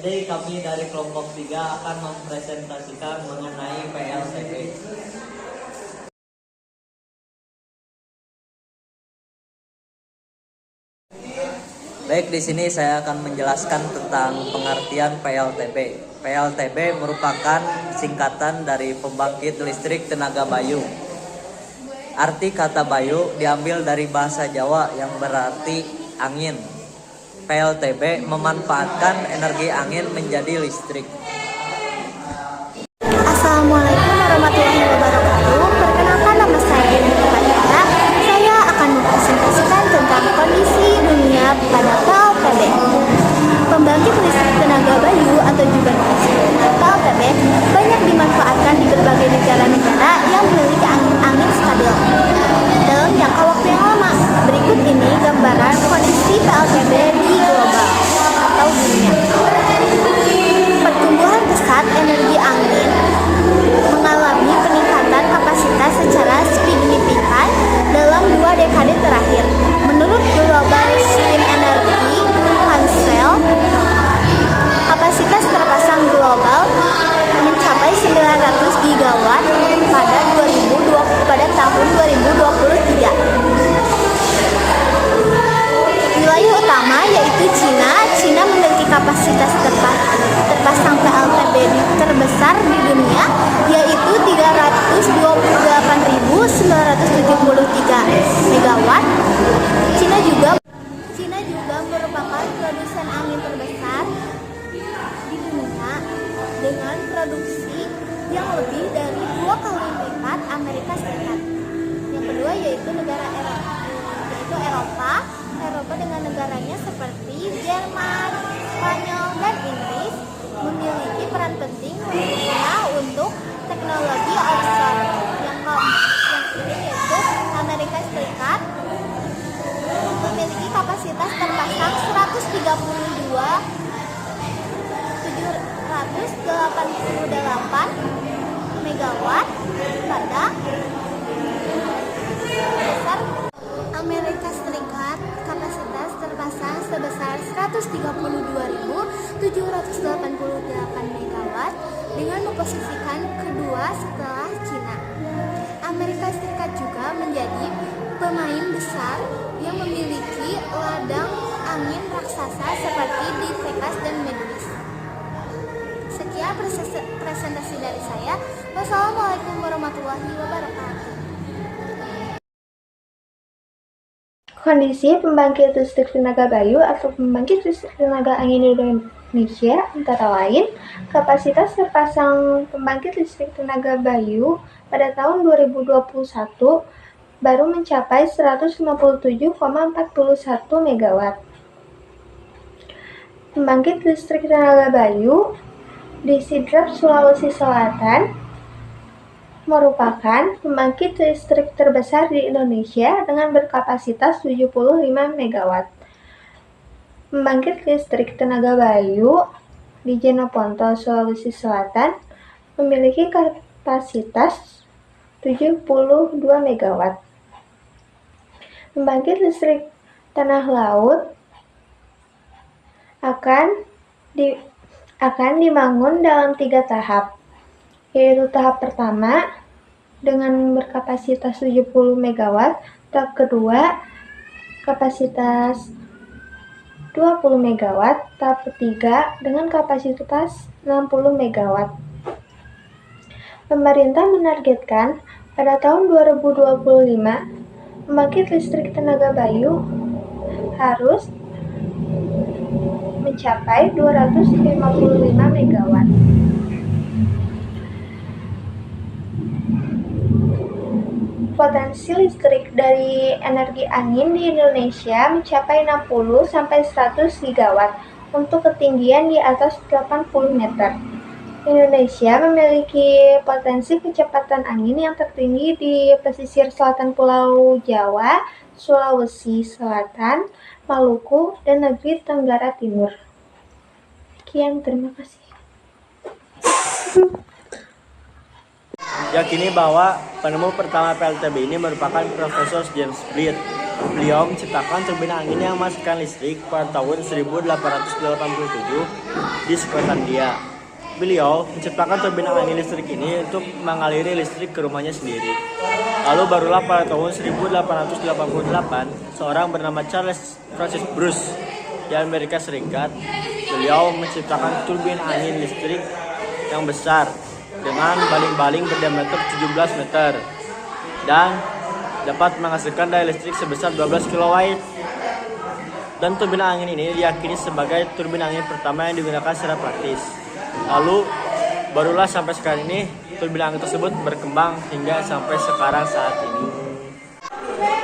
Jadi kami dari kelompok 3 akan mempresentasikan mengenai PLTP. Baik, di sini saya akan menjelaskan tentang pengertian PLTP. PLTP merupakan singkatan dari pembangkit listrik tenaga bayu. Arti kata bayu diambil dari bahasa Jawa yang berarti angin. PLTP memanfaatkan energi angin menjadi listrik. Assalamualaikum warahmatullahi wabarakatuh. Perkenalkan, nama saya Nita Fathia. Saya akan mempresentasikan tentang kondisi dunia pada PLTP. Pembangkit listrik tenaga bayu atau juga disebut PLTP banyak dimanfaatkan di berbagai negara-negara yang memiliki angin stabil dalam jangka waktu yang lama. Berikut ini gambaran kondisi PLTP di global atau dunia. Pertumbuhan pesat energi angin mengalami peningkatan kapasitas secara signifikan dalam 2 dekade terakhir. Menurut Global Wind Energy Council, kapasitas terpasang global mencapai 900 gigawatt pada tahun 2023. Wilayah utama yaitu Cina memiliki kapasitas terpasang PLTP terbesar di dunia, yaitu 328.973 megawatt. Cina juga merupakan produsen angin terbesar di dunia dengan produksi yang lebih dari 2 kali lipat Amerika Serikat. Yang kedua yaitu Eropa dengan negaranya seperti Jerman, Spanyol, dan Inggris memiliki peran penting untuk teknologi offshore. Yang ini yaitu Amerika Serikat memiliki kapasitas terpasang 788 megawatt pada dasar. Amerika Serikat kapasitas terpasang sebesar 132.788 megawatt dengan memposisikan kedua setelah Cina. Amerika Serikat juga menjadi pemain besar yang memiliki ladang angin raksasa seperti di Texas dan Middle East. Sekian presentasi dari saya. Wassalamualaikum warahmatullahi wabarakatuh. Kondisi pembangkit listrik tenaga bayu atau pembangkit listrik tenaga angin Indonesia antara lain, kapasitas terpasang pembangkit listrik tenaga bayu pada tahun 2021 baru mencapai 157,41 megawatt. Pembangkit listrik tenaga bayu di Sidrap, Sulawesi Selatan merupakan pembangkit listrik terbesar di Indonesia dengan berkapasitas 75 megawatt. Pembangkit listrik tenaga bayu di Jeneponto, Sulawesi Selatan memiliki kapasitas 72 megawatt. Pembangkit listrik tanah laut akan dibangun dalam 3 tahap, yaitu tahap pertama dengan berkapasitas 70 megawatt, tahap kedua kapasitas 20 megawatt, tahap ketiga dengan kapasitas 60 megawatt. Pemerintah menargetkan pada tahun 2025 pembangkit listrik tenaga bayu harus mencapai 255 megawatt. Potensi listrik dari energi angin di Indonesia mencapai 60-100 gigawatt untuk ketinggian di atas 80 meter. Indonesia memiliki potensi kecepatan angin yang tertinggi di pesisir selatan Pulau Jawa, Sulawesi Selatan, Maluku, dan Negeri Tenggara Timur. Sekian, terima kasih. Yakini bahwa penemu pertama PLTP ini merupakan Profesor James Blyth Beliau menciptakan turbin angin yang menghasilkan listrik pada tahun 1887 di Skotlandia. Beliau menciptakan turbin angin listrik ini untuk mengaliri listrik ke rumahnya sendiri. Lalu barulah pada tahun 1888, seorang bernama Charles Francis Bruce di Amerika Serikat, beliau menciptakan turbin angin listrik yang besar dengan baling-baling berdiameter 17 meter dan dapat menghasilkan daya listrik sebesar 12 kW. Dan turbin angin ini diyakini sebagai turbin angin pertama yang digunakan secara praktis. Lalu barulah sampai sekarang ini turbin angin tersebut berkembang hingga sampai sekarang saat ini.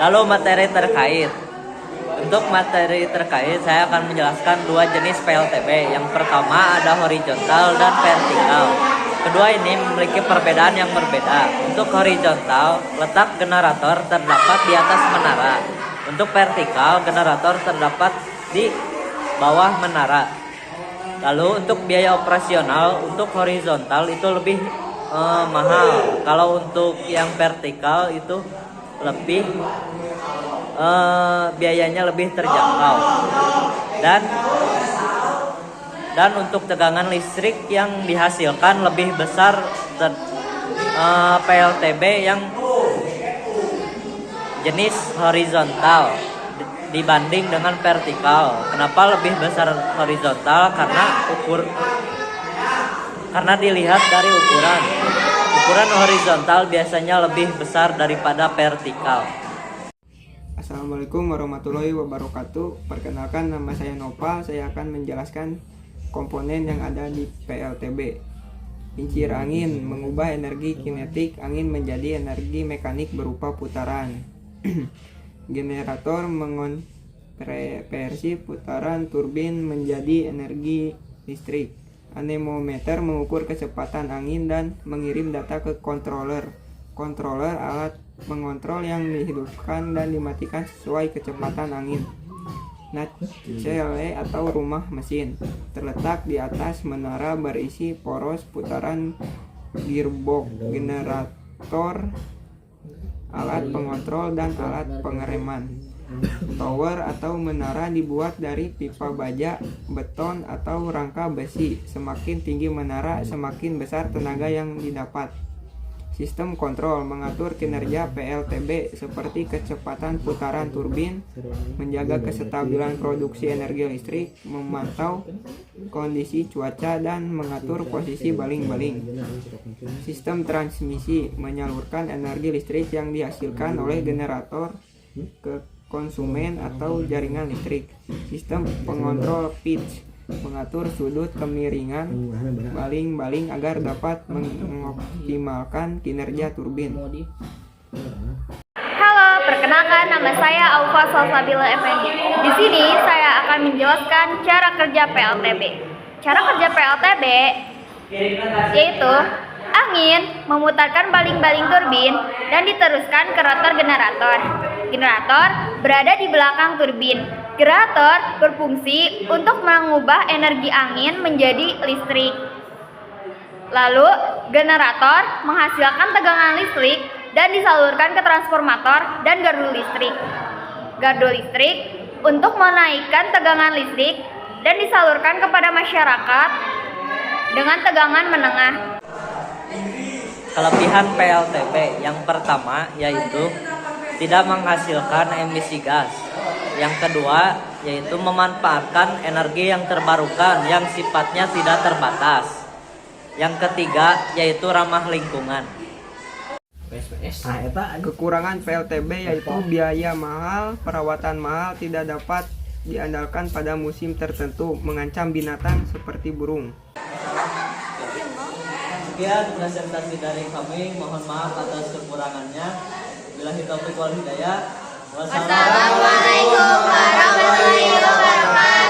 Lalu materi terkait. Untuk materi terkait saya akan menjelaskan dua jenis PLTB. Yang pertama ada horizontal dan vertikal. Kedua ini memiliki perbedaan yang berbeda. Untuk horizontal, letak generator terdapat di atas menara. Untuk vertikal, generator terdapat di bawah menara. Lalu untuk biaya operasional, untuk horizontal itu lebih mahal. Kalau untuk yang vertikal itu lebih biayanya lebih terjangkau. Dan untuk tegangan listrik yang dihasilkan lebih besar PLTB yang jenis horizontal dibanding dengan vertikal. Kenapa lebih besar horizontal? Karena dilihat dari ukuran. Ukuran horizontal biasanya lebih besar daripada vertikal. Assalamualaikum warahmatullahi wabarakatuh. Perkenalkan, nama saya Nopal. Saya akan menjelaskan komponen yang ada di PLTB. Kincir angin mengubah energi kinetik angin menjadi energi mekanik berupa putaran. Generator mengonversi putaran turbin menjadi energi listrik. Anemometer mengukur kecepatan angin dan mengirim data ke controller. Controller alat mengontrol yang dihidupkan dan dimatikan sesuai kecepatan angin. Nacelle atau rumah mesin terletak di atas menara berisi poros putaran gearbox, generator, alat pengontrol, dan alat pengereman. Tower atau menara dibuat dari pipa baja, beton, atau rangka besi. Semakin tinggi menara, semakin besar tenaga yang didapat. Sistem kontrol mengatur kinerja PLTB seperti kecepatan putaran turbin, menjaga kestabilan produksi energi listrik, memantau kondisi cuaca, dan mengatur posisi baling-baling. Sistem transmisi menyalurkan energi listrik yang dihasilkan oleh generator ke konsumen atau jaringan listrik. Sistem pengontrol pitch mengatur sudut kemiringan baling-baling agar dapat mengoptimalkan kinerja turbin. Halo, perkenalkan nama saya Aufa Salsabila Effendi. Di sini saya akan menjelaskan cara kerja PLTB. Cara kerja PLTB yaitu angin memutarkan baling-baling turbin dan diteruskan ke rotor generator. Generator berada di belakang turbin. Generator berfungsi untuk mengubah energi angin menjadi listrik. Lalu, generator menghasilkan tegangan listrik dan disalurkan ke transformator dan gardu listrik. Gardu listrik untuk menaikkan tegangan listrik dan disalurkan kepada masyarakat dengan tegangan menengah. Kelebihan PLTB yang pertama yaitu tidak menghasilkan emisi gas. Yang kedua yaitu memanfaatkan energi yang terbarukan yang sifatnya tidak terbatas. Yang ketiga yaitu ramah lingkungan. Kekurangan PLTB yaitu biaya mahal, perawatan mahal, tidak dapat diandalkan pada musim tertentu, mengancam binatang seperti burung. Sekian presentasi dari kami, mohon maaf atas kekurangannya. Billahi taufiq wal hidayah. Wassalamualaikum warahmatullahi wabarakatuh.